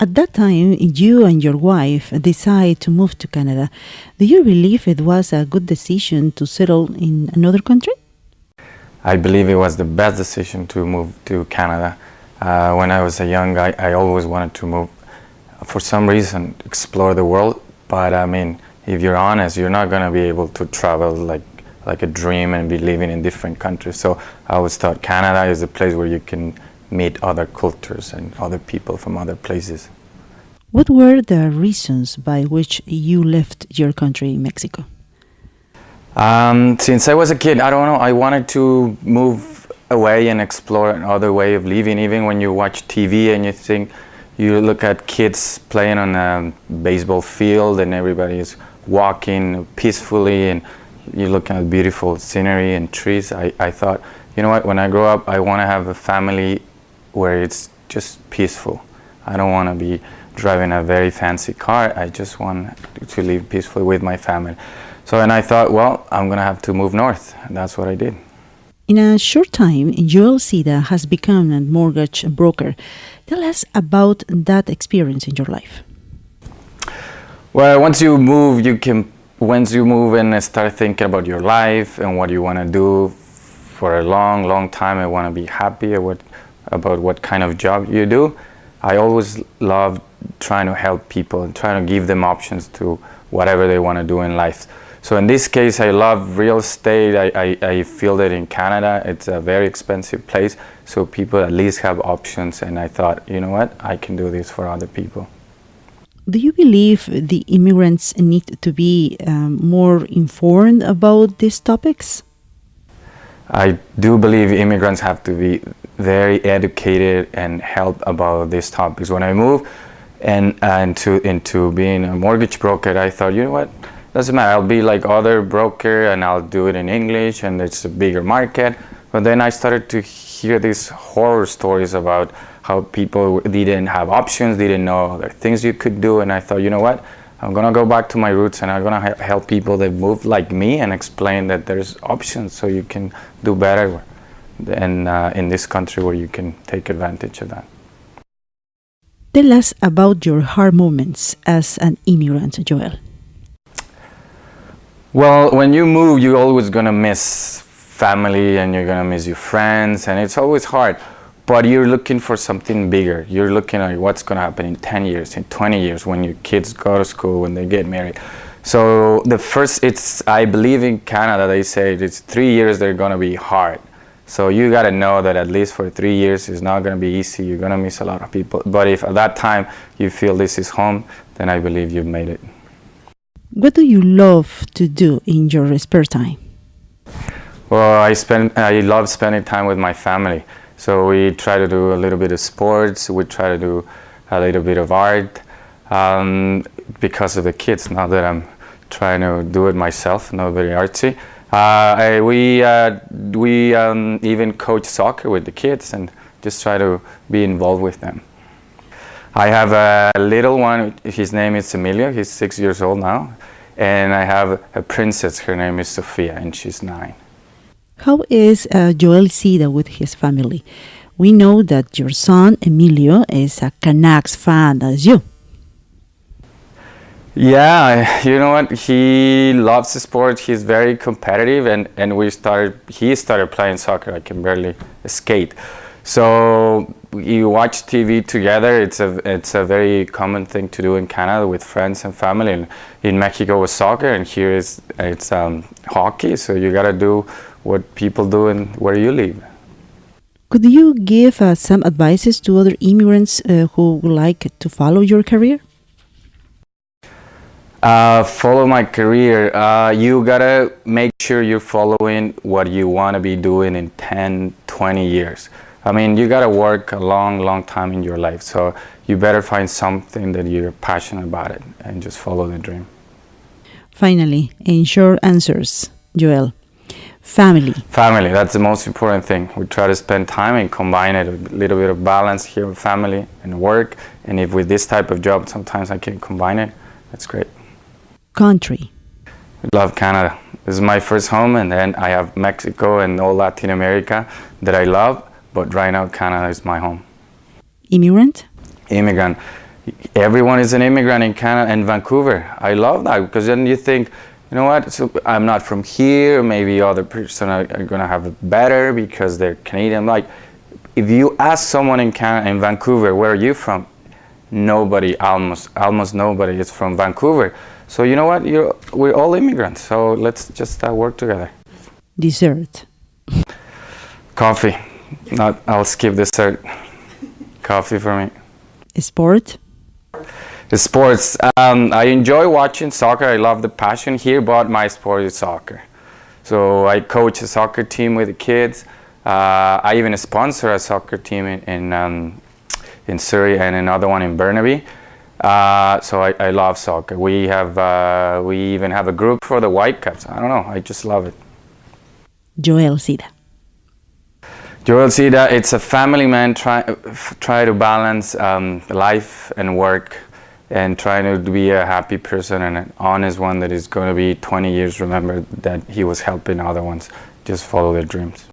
At that time, you and your wife decided to move to Canada. Do you believe it was a good decision to settle in another country? I believe it was the best decision to move to Canada. When I was a young guy, I always wanted to move, for some reason, explore the world. But I mean, if you're honest, you're not going to be able to travel like a dream and be living in different countries. So I always thought Canada is a place where you can meet other cultures and other people from other places. What were the reasons by which you left your country, Mexico? Since I was a kid, I don't know, I wanted to move away and explore another way of living. Even when you watch TV and you look at kids playing on a baseball field and everybody is walking peacefully and you're looking at beautiful scenery and trees, I thought, you know what, when I grow up, I want to have a family where it's just peaceful. I don't want to be driving a very fancy car. I just want to live peacefully with my family. So, and I thought, well, I'm going to have to move north. And that's what I did. In a short time, Joel Sida has become a mortgage broker. Tell us about that experience in your life. Well, once you move and start thinking about your life and what you want to do for a long, long time, I want to be happy about what kind of job you do. I always love trying to help people and trying to give them options to whatever they want to do in life. So in this case, I love real estate. I feel that in Canada, it's a very expensive place, so people at least have options. And I thought, you know what, I can do this for other people. Do you believe the immigrants need to be more informed about these topics? I do believe immigrants have to be very educated and help about these topics. When I moved into being a mortgage broker, I thought, you know what, doesn't matter, I'll be like other broker and I'll do it in English and it's a bigger market. But then I started to hear these horror stories about how people didn't have options, didn't know other things you could do, and I thought, you know what, I'm gonna go back to my roots and I'm gonna help people that move like me and explain that there's options so you can do better and in this country where you can take advantage of that. Tell us about your hard moments as an immigrant, Joel. Well, when you move, you're always gonna miss family and you're gonna miss your friends, and it's always hard. But you're looking for something bigger. You're looking at what's gonna happen in 10 years, in 20 years, when your kids go to school, when they get married. So I believe in Canada, they say it's 3 years they're gonna be hard. So you gotta know that at least for 3 years it's not gonna be easy. You're gonna miss a lot of people. But if at that time you feel this is home, then I believe you've made it. What do you love to do in your spare time? Well, I love spending time with my family. So we try to do a little bit of sports. We try to do a little bit of art because of the kids. Now that I'm trying to do it myself, not very artsy. We even coach soccer with the kids and just try to be involved with them. I have a little one, his name is Emilio, he's 6 years old now. And I have a princess, her name is Sofia, and she's 9. How is Joel Sida with his family? We know that your son, Emilio, is a Canucks fan as you. Yeah, you know what, he loves the sport, he's very competitive, and he started playing soccer. I can barely skate. So you watch TV together. It's a very common thing to do in Canada with friends and family. And in Mexico it's soccer, and here it's hockey. So you gotta do what people do and where you live. Could you give some advices to other immigrants who would like to follow your career? Follow my career. You gotta make sure you're following what you want to be doing in 10, 20 years. I mean, you gotta work a long, long time in your life. So you better find something that you're passionate about it and just follow the dream. Finally, in short answers, Joel. Family. Family, that's the most important thing. We try to spend time and combine it, a little bit of balance here with family and work. And if with this type of job, sometimes I can combine it, that's great. Country. I love Canada. This is my first home, and then I have Mexico and all Latin America that I love, but right now Canada is my home. Immigrant? Immigrant. everyone is an immigrant in Canada and Vancouver. I love that, because then you think, you know what, so I'm not from here, maybe other person are gonna have it better because they're Canadian. Like, if you ask someone in Canada, in Vancouver, where are you from? Nobody, almost nobody is from Vancouver. So you know what, we're all immigrants, so let's just work together. Dessert. Coffee. I'll skip dessert. Coffee for me. Sport. The sports. I enjoy watching soccer. I love the passion here, but my sport is soccer. So I coach a soccer team with the kids. I even sponsor a soccer team in Surrey and another one in Burnaby. So I love soccer. We even have a group for the Whitecaps. I don't know. I just love it. Joel Sida. Joel Sida, it's a family man try to balance life and work, and trying to be a happy person and an honest one that is going to be 20 years remembered that he was helping other ones just follow their dreams.